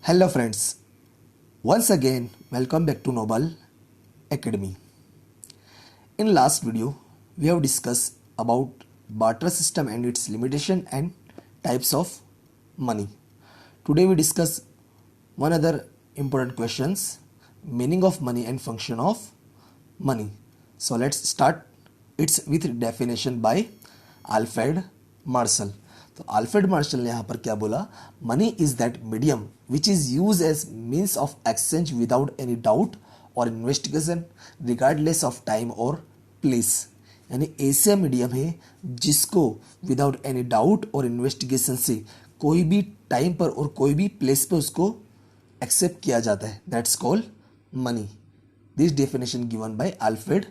Hello friends, once again welcome back to Noble Academy. In last video, we have discussed about barter system and its limitation and types of money. Today we discuss one other important questions, meaning of money and function of money. So let's start. It's with definition by Alfred Marshall. तो Alfred Marshall ने यहाँ पर क्या बोला, money is that medium which is use as means of exchange without any doubt और investigation regardless of time और place. यानी ऐसा मीडियम है जिसको विदाउट एनी डाउट और इन्वेस्टिगेशन से कोई भी टाइम पर और कोई भी प्लेस पर उसको एक्सेप्ट किया जाता है. That's called money. This definition given bye Alfred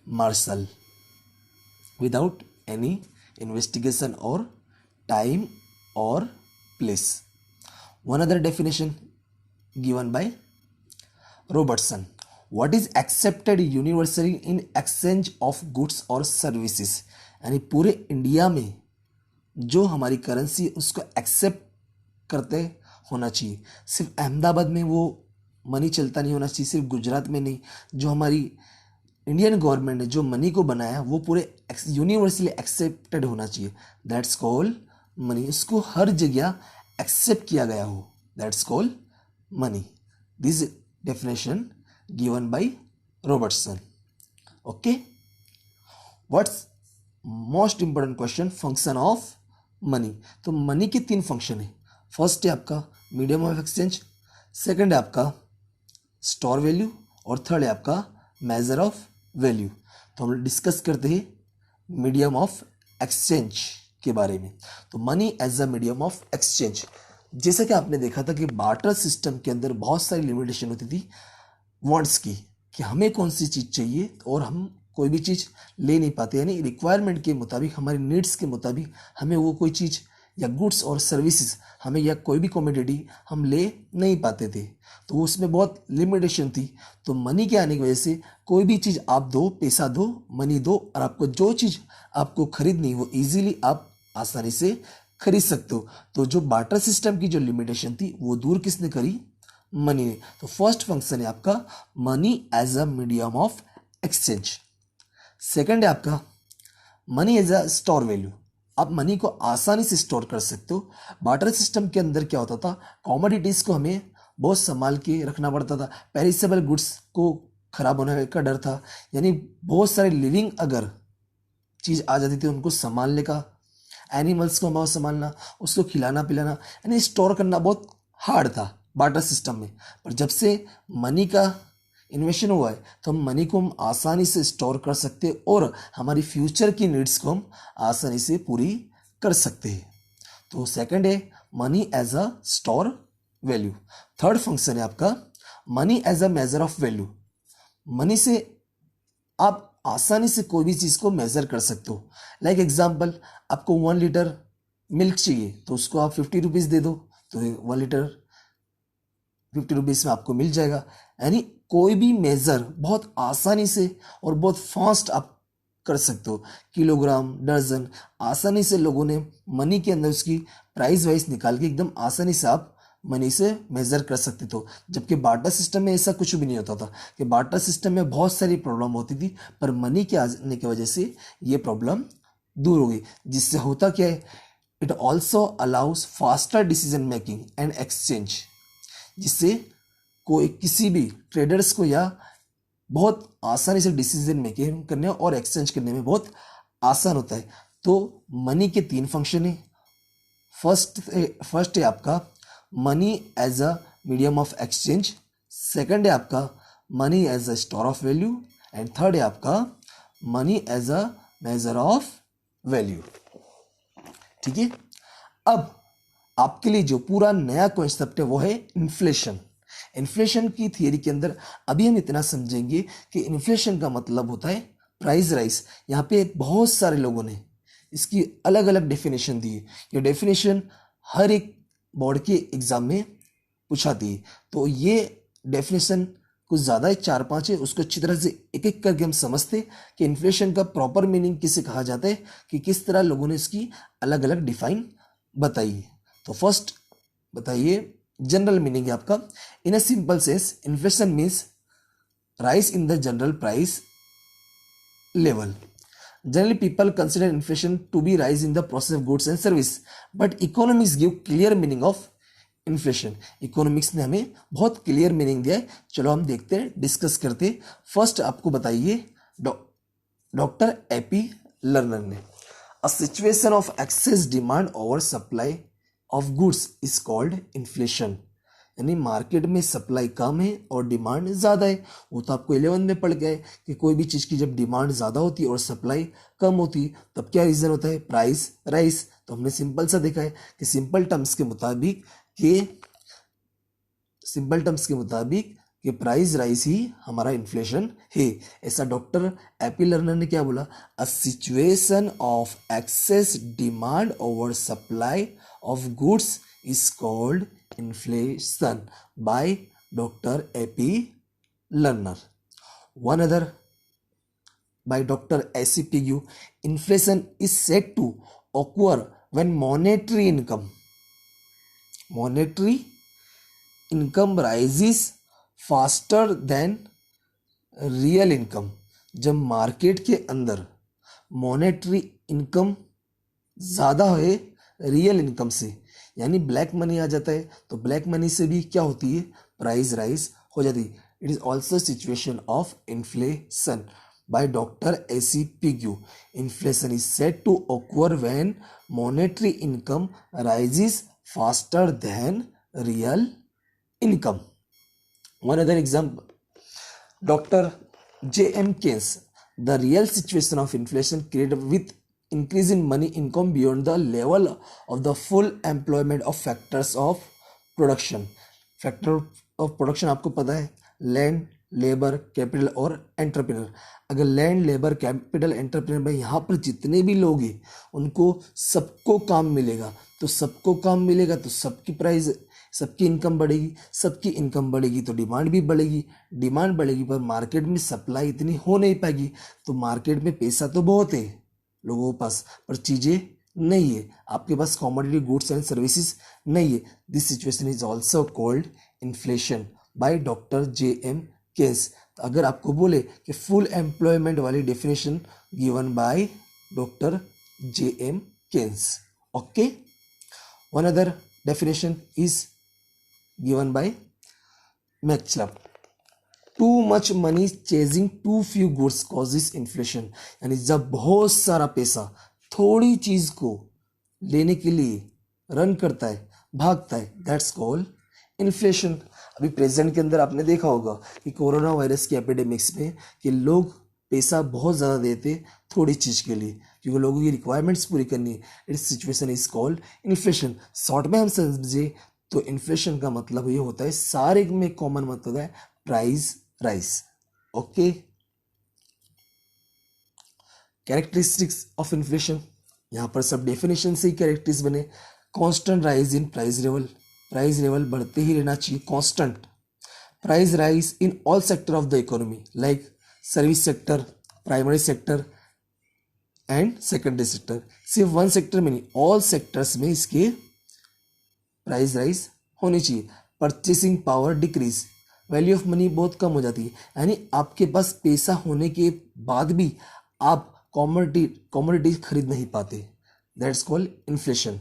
Marshall without any investigation और time or place. One other definition given by Robertson. What is accepted universally in exchange of goods or services? यानी पूरे India में जो हमारी currency उसको accept करते होना चाहिए. सिर्फ अहमदाबाद में वो मनी चलता नहीं होना चाहिए, सिर्फ गुजरात में नहीं. जो हमारी इंडियन गवर्नमेंट ने जो मनी को बनाया वो पूरे यूनिवर्सली एक्सेप्टेड होना चाहिए. That's called money. इसको हर जगह एक्सेप्ट किया गया हो, that's called money. This definition given bye Robertson. Okay, what's most important question, function of money. तो मनी के तीन फंक्शन है. फर्स्ट है आपका मीडियम ऑफ एक्सचेंज, सेकंड है आपका स्टोर वैल्यू और थर्ड है आपका मेजर ऑफ वैल्यू. तो हम डिस्कस करते हैं मीडियम ऑफ एक्सचेंज के बारे में. तो money as a medium of exchange, जैसा कि आपने देखा था कि बार्टर सिस्टम के अंदर बहुत सारी लिमिटेशन होती थी वांट्स की, कि हमें कौन सी चीज़ चाहिए और हम कोई भी चीज़ ले नहीं पाते. यानी रिक्वायरमेंट के मुताबिक, हमारी नीड्स के मुताबिक हमें वो कोई चीज़ या गुड्स और सर्विसेज हमें या कोई भी कमोडिटी हम ले नहीं पाते थे. तो उसमें बहुत लिमिटेशन थी. तो मनी के आने की वजह से कोई भी चीज़ आप दो, पैसा दो, मनी दो, और आपको जो चीज़ आपको खरीदनी वो इजीली आप आसानी से खरीद सकते हो. तो जो बार्टर सिस्टम की जो लिमिटेशन थी वो दूर किसने करी? मनी ने. तो फर्स्ट फंक्शन है आपका money as a medium of exchange. Second है आपका money as a store value. आप मनी को आसानी से स्टोर कर सकते हो. बार्टर सिस्टम के अंदर क्या होता था, कॉमोडिटीज़ को हमें बहुत संभाल के रखना पड़ता था. पेरिसेबल गुड्स को खराब होने का डर था. यानी बहुत सारे लिविंग अगर चीज़ आ जाती थी उनको संभालने का, एनिमल्स को हमें संभालना, उसको खिलाना पिलाना, यानी स्टोर करना बहुत हार्ड था बार्टर सिस्टम में. पर जब से मनी का इन्वेंशन हुआ है तो हम मनी को हम आसानी से स्टोर कर सकते हैं और हमारी फ्यूचर की नीड्स को हम आसानी से पूरी कर सकते हैं. तो सेकंड है money as a store value. Third function है आपका money as a measure of value. Money से आप आसानी से कोई भी चीज़ को मेजर कर सकते हो. लाइक एग्जाम्पल, आपको 1 लीटर मिल्क चाहिए तो उसको आप 50 रुपीज़ दे दो तो 1 लीटर 50 रुपीज़ में आपको मिल जाएगा. यानी कोई भी मेज़र बहुत आसानी से और बहुत फास्ट आप कर सकते हो. किलोग्राम, दर्जन, आसानी से लोगों ने मनी के अंदर उसकी प्राइस वाइज निकाल के एकदम आसानी से आप मनी से मेज़र कर सकते थे. जबकि बार्टर सिस्टम में ऐसा कुछ भी नहीं होता था. कि बार्टर सिस्टम में बहुत सारी प्रॉब्लम होती थी, पर मनी के आने की वजह से ये प्रॉब्लम दूर हो गई. जिससे होता क्या है, it also allows faster decision making and exchange. जिससे कोई किसी भी ट्रेडर्स को या बहुत आसानी से डिसीजन मेकिंग करने और एक्सचेंज करने में बहुत आसान होता है. तो मनी के तीन फंक्शन है. फर्स्ट है आपका money as a medium of exchange, second है आपका money as a store of value, and third है आपका money as a measure of value. ठीक है. अब आपके लिए जो पूरा नया कॉन्सेप्ट है वो है इन्फ्लेशन. इन्फ्लेशन की थियरी के अंदर अभी हम इतना समझेंगे कि इन्फ्लेशन का मतलब होता है प्राइस राइज. यहाँ पे बहुत सारे लोगों ने इसकी अलग अलग डेफिनेशन दी है. ये डेफिनेशन हर एक बोर्ड के एग्जाम में पूछा दी. तो ये डेफिनेशन कुछ ज़्यादा ही 4-5 है, उसको अच्छी तरह से एक एक करके हम समझते कि इन्फ्लेशन का प्रॉपर मीनिंग किसे कहा जाता है, कि किस तरह लोगों ने इसकी अलग अलग डिफाइन बताई है. तो फर्स्ट बताइए, जनरल मीनिंग है आपका। In a simple sense inflation means rise in the general price level. Generally, people consider inflation to be rise in the process of goods and service, but economics give clear meaning of inflation. Economics ने हमें बहुत clear meaning दिया है। चलो हम देखते हैं, discuss करते। फर्स्ट आपको बताइए डॉक्टर एपी लर्नर ने, a situation of excess demand over supply of goods is called inflation. यानी मार्केट में सप्लाई कम है और डिमांड ज़्यादा है। वो तो आपको 11 में पढ़ गया है कि कोई भी चीज़ की जब डिमांड ज़्यादा होती है और सप्लाई कम होती है तब क्या रीज़न होता है, प्राइस राइज। तो हमने सिंपल सा देखा है कि सिंपल टर्म्स के मुताबिक कि प्राइस राइज ही हमारा इन्फ्लेशन है। ऐसा डॉक्टर एपी लर्नर ने क्या बोला, a situation of excess demand over supply of goods is called inflation by Dr. A.P. Lerner. One other by Dr. A.C. Pigou, inflation is said to occur when monetary income rises faster than real income। जब market के अंदर monetary income ज़्यादा है real income से, यानी black money आ जाता है, तो ब्लैक मनी से भी क्या होती है, प्राइस राइज हो जाती है। It is also situation of inflation by doctor A C Pigou. Inflation is said to occur when monetary income rises faster than real income. One other example, doctor J M Keynes, the real situation of inflation created with increase in money income beyond the level of the full employment of factors of production। Factor of production आपको पता है, land, labour, capital और entrepreneur. अगर land, labour, capital, entrepreneur में यहाँ पर जितने भी लोग हैं उनको सबको काम मिलेगा, तो सबको काम मिलेगा तो सबकी प्राइस, सबकी इनकम बढ़ेगी, सबकी इनकम बढ़ेगी तो डिमांड भी बढ़ेगी, डिमांड बढ़ेगी पर मार्केट में सप्लाई इतनी हो नहीं पाएगी। तो मार्केट में पैसा तो बहुत है लोगों के पास पर चीजें नहीं है, आपके पास कॉमोडिटी गुड्स एंड सर्विसेज नहीं है। This situation is also called inflation by doctor J M Keynes. तो अगर आपको बोले कि फुल एम्प्लॉयमेंट वाली definition given by doctor J M Keynes. Okay, one other definition is given by Maxwell, too much money chasing too few goods causes inflation. यानी जब बहुत सारा पैसा थोड़ी चीज को लेने के लिए रन करता है, भागता है, दैट्स कॉल्ड इन्फ्लेशन। अभी प्रेजेंट के अंदर आपने देखा होगा कि कोरोना वायरस की एपिडेमिक्स में कि लोग पैसा बहुत ज़्यादा देते थोड़ी चीज़ के लिए क्योंकि लोगों की रिक्वायरमेंट्स पूरी करनी है। It's situation is called inflation. Short में हम समझे तो इन्फ्लेशन का मतलब ये होता है, सारे में कॉमन मतलब है price rise. Okay, characteristics of inflation, यहाँ पर सब डेफिनेशन से ही कैरेक्टरिस्टिक्स बने। Constant rise in price level, price level बढ़ते ही रहना चाहिए, constant. Price rise in all sector of the economy like service sector, primary sector and secondary sector. सिर्फ one sector में नहीं, ऑल सेक्टर्स में इसके प्राइस राइज होनी चाहिए। Purchasing power decrease, value of money बहुत कम हो जाती है, यानी आपके पास पैसा होने के बाद भी आप कॉमोडिटी खरीद नहीं पाते, that's called inflation.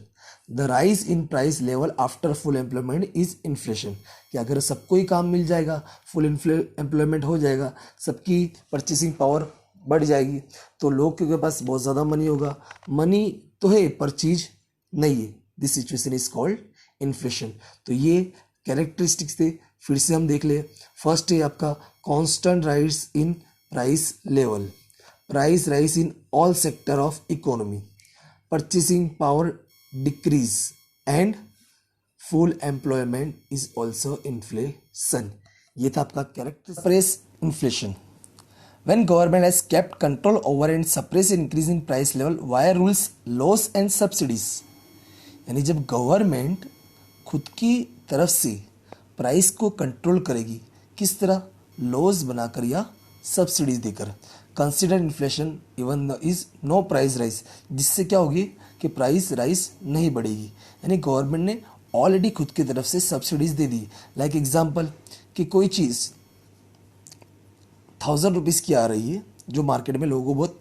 The rise in price level after full employment is inflation, कि अगर सबको ही काम मिल जाएगा, फुल एम्प्लॉयमेंट हो जाएगा, सबकी परचेसिंग पावर बढ़ जाएगी तो लोग के पास बहुत ज़्यादा मनी होगा। मनी तो है पर चीज़ नहीं है, this situation is called inflation. तो ये कैरेक्टरिस्टिक्स थे, फिर से हम देख ले। फर्स्ट है आपका constant rise in price level, price rise in all sector of economy, purchasing power decrease and full employment is also inflation. ये था आपका character. Suppress inflation, when government has kept control over and suppress increase in price level via rules, laws and subsidies। यानी जब government खुद की तरफ से price को कंट्रोल करेगी, किस तरह, लॉज बनाकर या सब्सिडीज देकर। Consider inflation even is no price rise, जिससे क्या होगी कि प्राइस राइज नहीं बढ़ेगी। यानी गवर्नमेंट ने ऑलरेडी खुद की तरफ से सब्सिडीज दे दी। लाइक एग्जांपल कि कोई चीज़ 1000 रुपीज़ की आ रही है जो मार्केट में लोगों को बहुत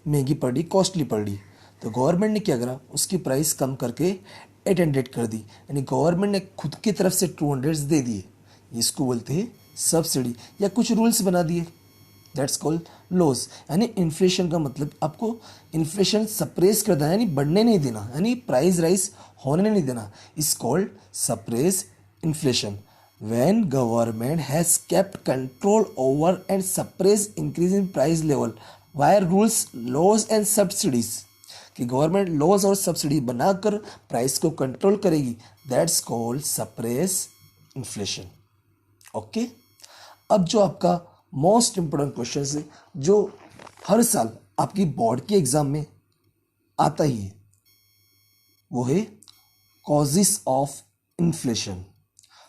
महंगी पड़ रही, कॉस्टली पड़ रही, तो गवर्नमेंट ने क्या करा, उसकी प्राइस कम करके 800 कर दी। यानी गवर्नमेंट ने खुद की तरफ से 200 दे दिए। इसको बोलते हैं सब्सिडी, या कुछ रूल्स बना दिए, दैट्स कॉल्ड लॉस। यानी इन्फ्लेशन का मतलब आपको इन्फ्लेशन सप्रेस कर देना, यानी बढ़ने नहीं देना, यानी प्राइस राइज होने नहीं देना, is called suppress inflation. when government has kept control over and suppress increase in price level via rules, laws and subsidies, कि गवर्नमेंट लॉज और सब्सिडी बनाकर प्राइस को कंट्रोल करेगी, that's called suppress inflation. Okay, अब जो आपका most important question है जो हर साल आपकी बोर्ड के एग्जाम में आता ही है, वो है कॉजेस ऑफ इन्फ्लेशन।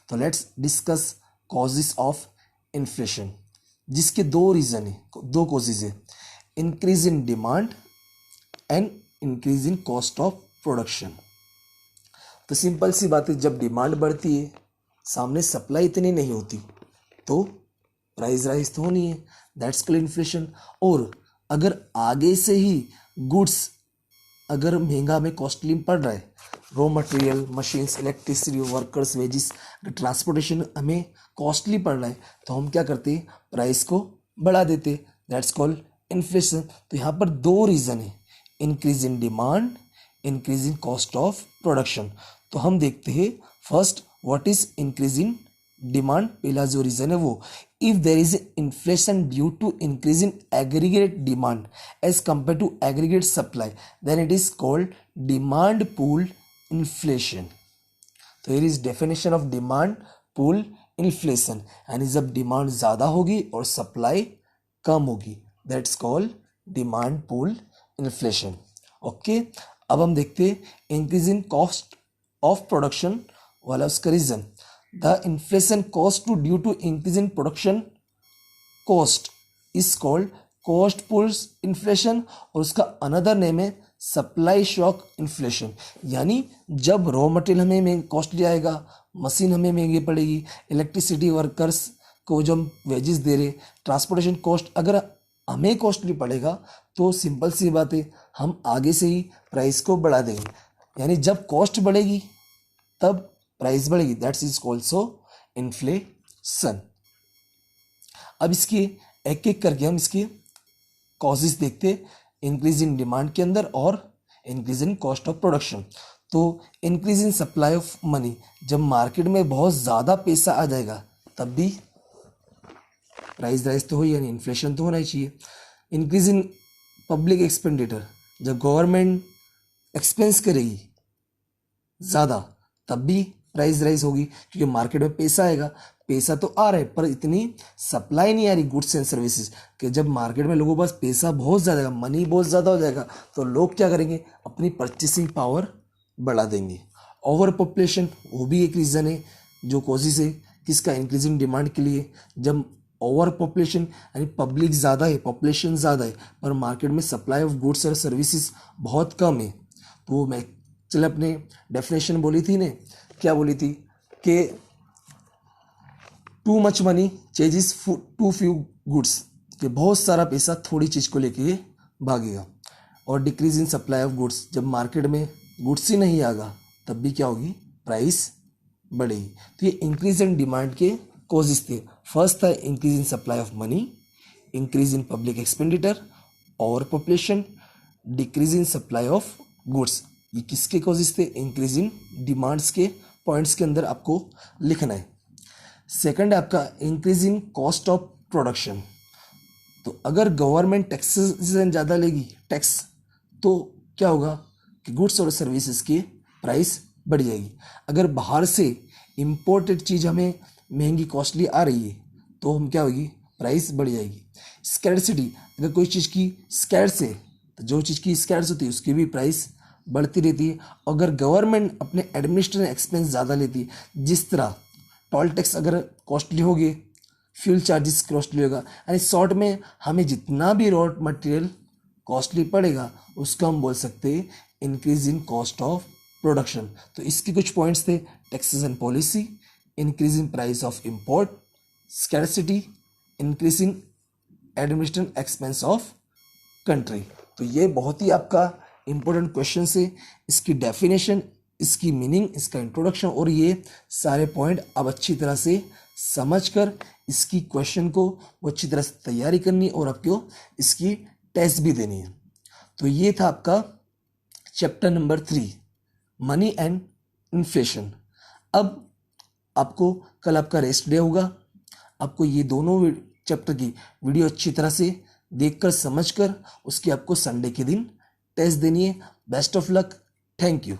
तो let's discuss causes of inflation, जिसके दो रीजन है, दो कॉजेज है, increase in demand and increase in cost of production. तो सिंपल सी बात है, जब डिमांड बढ़ती है, सामने सप्लाई इतनी नहीं होती, तो प्राइस राइज तो होनी है, दैट्स कॉल्ड इन्फ्लेशन। और अगर आगे से ही गुड्स अगर महंगा में कॉस्टली पड़ रहा है, raw material, machines, electricity, workers, wages, transportation हमें कॉस्टली पड़ रहा है, तो हम क्या करते हैं, प्राइस को बढ़ा देते, दैट्स कॉल्ड इन्फ्लेशन। तो यहाँ पर दो रीज़न है, increase in demand, increase in cost of production. तो हम देखते हैं first what is increase in demand. पहला जो रीजन है वो, if there is inflation due to increase in aggregate demand as compare to aggregate supply, then it is called demand pull inflation. तो here is definition of demand pull inflation, यानी जब demand ज़्यादा होगी और supply कम होगी, that's called demand pull inflation. Okay, अब हम देखते हैं increase in cost of production वाला उसका reason. The inflation cost to due to increase in production cost is called cost pull inflation, और उसका अनदर नेम है सप्लाई शॉक इन्फ्लेशन। यानी जब रॉ मटेरियल हमें कॉस्टली आएगा, मशीन हमें महंगी पड़ेगी, इलेक्ट्रिसिटी, वर्कर्स को जो हम वेजेस दे रहे, ट्रांसपोर्टेशन कॉस्ट अगर हमें कॉस्टली पड़ेगा, तो सिंपल सी बात है, हम आगे से ही प्राइस को बढ़ा देंगे। यानी जब कॉस्ट बढ़ेगी तब प्राइस बढ़ेगी, दैट्स इज ऑल्सो इन्फ्लेशन। अब इसके एक एक करके हम इसके कॉजेस देखते, इंक्रीज इन डिमांड के अंदर और increase in cost of production. तो increase in supply of money, जब मार्केट में बहुत ज़्यादा पैसा आ जाएगा तब भी प्राइस राइज तो हो, यानी इन्फ्लेशन तो होना ही चाहिए। इंक्रीज इन पब्लिक एक्सपेंडिचर, जब गवर्नमेंट एक्सपेंस करेगी ज़्यादा तब भी प्राइस राइज होगी, क्योंकि मार्केट में पैसा आएगा, पैसा तो आ रहा है पर इतनी सप्लाई नहीं आ रही गुड्स एंड सर्विसेज, कि जब मार्केट में लोगों के पास पैसा बहुत ज़्यादा, मनी बहुत ज़्यादा हो जाएगा, तो लोग क्या करेंगे, अपनी परचेसिंग पावर बढ़ा देंगे। ओवर पॉपुलेशन, वो भी एक रीज़न है जो कॉजेज है किसका, इंक्रीजिंग डिमांड के लिए। जब ओवर पॉपुलेशन यानी पब्लिक ज़्यादा है, पॉपुलेशन ज़्यादा है, पर मार्केट में सप्लाई ऑफ गुड्स और सर्विसेज बहुत कम है, तो मैं चल अपने डेफिनेशन बोली थी ने, क्या बोली थी कि too much money chases too few goods, कि बहुत सारा पैसा थोड़ी चीज़ को लेके भागेगा। और decrease in supply of goods, जब मार्केट में गुड्स ही नहीं आएगा तब भी क्या होगी, प्राइस बढ़ेगी। तो ये इंक्रीज इन डिमांड के कॉजेस थे। फर्स्ट था increase in supply of money, increase in public expenditure, over population, decrease in supply of goods. ये किसके कॉजेस थे, इंक्रीज इन डिमांड्स के पॉइंट्स के अंदर आपको लिखना है। सेकंड है आपका increase in cost of production. तो अगर गवर्नमेंट टैक्सेस ज़्यादा लेगी टैक्स, तो क्या होगा कि गुड्स और सर्विसेज की प्राइस बढ़ जाएगी। अगर बाहर से इम्पोर्टेड चीज़ हमें महंगी कॉस्टली आ रही है तो हम क्या होगी, प्राइस बढ़ जाएगी। स्कैर्सिटी, अगर कोई चीज़ की स्कैर्स है तो जो चीज़ की स्कैर्स होती है उसकी भी प्राइस बढ़ती रहती है। अगर गवर्नमेंट अपने एडमिनिस्ट्रेशन एक्सपेंस ज़्यादा लेती है, जिस तरह टोल टैक्स अगर कॉस्टली होगी, फ्यूल चार्जेस कॉस्टली होगा, यानी शॉर्ट में हमें जितना भी रॉ मटेरियल कॉस्टली पड़ेगा उसका हम बोल सकते हैं increase in cost of production. तो इसके कुछ पॉइंट्स थे, taxation policy, increasing price of import, scarcity, increasing administration expense of country. तो ये बहुत ही आपका इंपॉर्टेंट क्वेश्चन है। इसकी डेफिनेशन, इसकी मीनिंग, इसका इंट्रोडक्शन और ये सारे पॉइंट अब अच्छी तरह से समझकर इसकी क्वेश्चन को वो अच्छी तरह से तैयारी करनी और आपको इसकी टेस्ट भी देनी है। तो ये था आपका chapter number 3, money and inflation. अब आपको कल आपका रेस्ट डे होगा, आपको ये दोनों चैप्टर की वीडियो अच्छी तरह से देखकर समझकर उसकी आपको संडे के दिन टेस्ट देनी है। Best of luck, thank you.